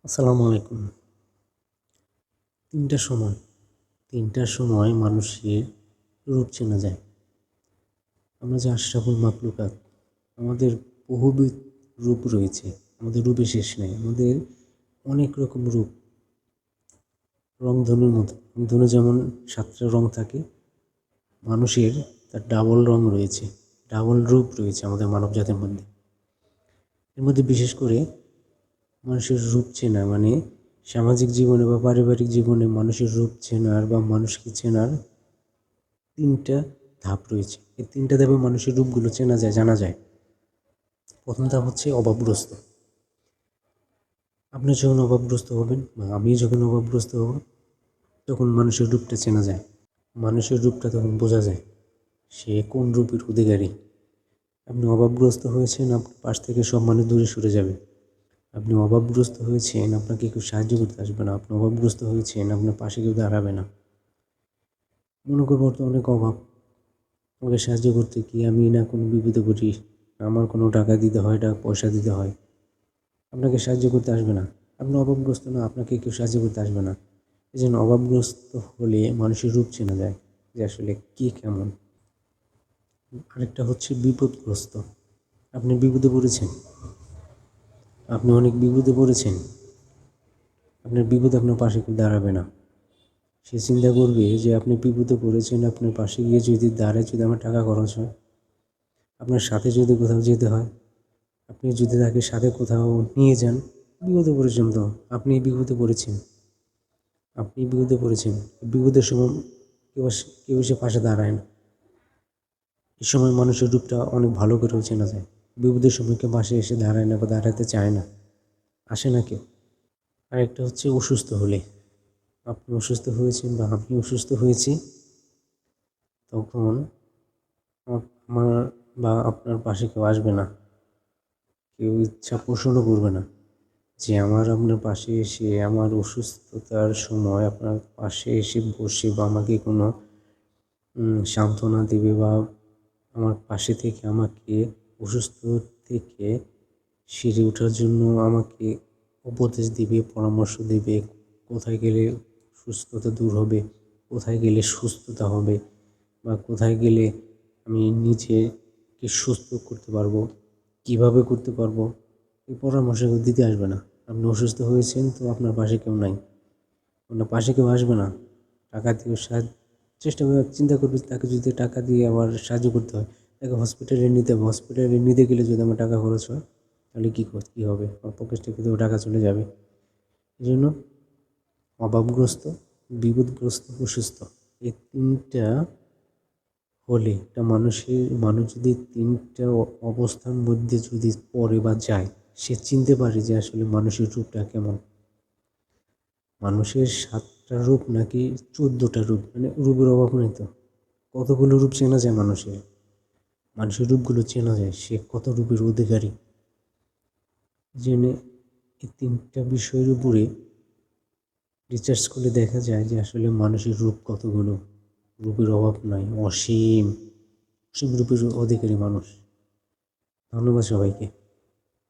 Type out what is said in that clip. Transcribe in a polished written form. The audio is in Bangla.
আসসালামু আলাইকুম। ৩টার সময় মানুষের রূপ চেনা যায়। আমরা যে আশরাফুল মাখলুকাত, আমাদের বহুবিধ রূপ রয়েছে। আমাদের রূপের শেষ নেই। আমাদের অনেক রকম রূপ, রংধনুর মতো। রংধনু যেমন ৭টা রং থাকে, মানুষের তার ডাবল রং রয়েছে, ডাবল রূপ রয়েছে আমাদের মানবজাতির মধ্যে। এর মধ্যে বিশেষ করে মানুষের রূপ চেনা মানে সামাজিক জীবনে বা পারিবারিক জীবনে মানুষের রূপ চেনার বা মানুষকে চেনার ৩টা ধাপ রয়েছে। এই ৩টা ধাপে মানুষের রূপগুলো চেনা যায়, জানা যায়। প্রথম ধাপ হচ্ছে অভাবগ্রস্ত। আপনি যখন অভাবগ্রস্ত হবেন বা আমি যখন অভাবগ্রস্ত হব, তখন মানুষের রূপটা চেনা যায়। মানুষের রূপটা তখন বোঝা যায় সে কোন রূপের অধিকারী। আপনি অভাবগ্রস্ত হয়েছেন, আপনার পাশ থেকে সব মানুষ দূরে সরে যাবে। আপনি অভাবগ্রস্ত হয়েছেন, আপনাকে কেউ সাহায্য করতে আসবে না। আপনি অভাবগ্রস্ত হয়েছেন, আপনার পাশে কেউ দাঁড়াবে না। মনে করবো তো অনেক অভাব, আমাকে সাহায্য করতে কি আমি না কোনো বিপদে পড়ি, আমার কোনো টাকা দিতে হয়, টাকা পয়সা দিতে হয়, আপনাকে সাহায্য করতে আসবে না। আপনি অভাবগ্রস্ত না, আপনাকে কেউ সাহায্য করতে আসবে না। এই জন্য অভাবগ্রস্ত হলে মানুষের রূপ চেনা যায় যে আসলে কে কেমন। আরেকটা হচ্ছে বিপদগ্রস্ত। আপনি বিপদে পড়েছেন, আপনি অনেক বিপদে পড়েছেন, আপনার বিপদে আপনার পাশে কেউ দাঁড়াবে না। সে চিন্তা করবে যে আপনি বিপদে পড়েছেন, আপনার পাশে গিয়ে যদি দাঁড়ায়, যদি আমার টাকা খরচ হয়, আপনার সাথে যদি কোথাও যেতে হয়, আপনি যদি তাকে সাথে কোথাও নিয়ে যান, বিপদে পড়েছেন তো, আপনি বিপদে পড়েছেন, আপনি বিপদে পড়েছেন। বিপদের সময় কেউ এসে পাশে দাঁড়ায় না। এই সময় মানুষের রূপটা অনেক ভালো করেও চেনা যায়। বিপদের সময় কেউ পাশে এসে দাঁড়ায় না বা দাঁড়াতে চায় না, আসে না কেউ। আরেকটা হচ্ছে অসুস্থ হলে। আপনি অসুস্থ হয়েছেন বা আমি অসুস্থ হয়েছি, তখন আমার বা আপনার পাশে কেউ আসবে না, কেউ ইচ্ছা পোষণও করবে না যে আপনার পাশে এসে আমার অসুস্থতার সময় আপনার পাশে এসে বসে বা আমাকে কোনো সান্ত্বনা দেবে বা আমার পাশে থেকে আমাকে অসুস্থ থেকে সেরে ওঠার জন্য আমাকে উপদেশ দিবে, পরামর্শ দেবে, কোথায় গেলে সুস্থতা দূর হবে, কোথায় গেলে সুস্থতা হবে বা কোথায় গেলে আমি নিজেকে সুস্থ করতে পারবো, কীভাবে করতে পারবো, এই পরামর্শ দিতে আসবে না। আপনি অসুস্থ হয়েছেন তো আপনার পাশে কেউ নাই, আপনার পাশে কেউ আসবে না। টাকা দিয়ে চেষ্টা করে চিন্তা করবে, তাকে যদি টাকা দিয়ে আবার সাহায্য করতে হয়, তাকে হসপিটালে নিতে হবে। হসপিটালে নিতে গেলে যদি আমার টাকা খরচ হয়, তাহলে কী হবে? আমার পকেট থেকে তো টাকা চলে যাবে। এই জন্য অভাবগ্রস্ত, বিপদগ্রস্ত, অসুস্থ, এই ৩টা হলে একটা মানুষ যদি ৩টা অবস্থার মধ্যে যদি পড়ে বা যায়, সে চিনতে পারে যে আসলে মানুষের রূপটা কেমন। মানুষের ৭টা রূপ নাকি ১৪টা রূপ, মানে রূপের অভাব নেই তো। কতগুলো রূপ চেনা যায় মানুষের রূপগুলো চেনা যায়, সে কত রূপের অধিকারী। জেনে এই ৩টা বিষয়ের উপরে রিসার্চ করলে দেখা যায় যে আসলে মানুষের রূপ কতগুলো, রূপের অভাব নাই, অসীম রূপের অধিকারী মানুষ। ধন্যবাদ সবাইকে।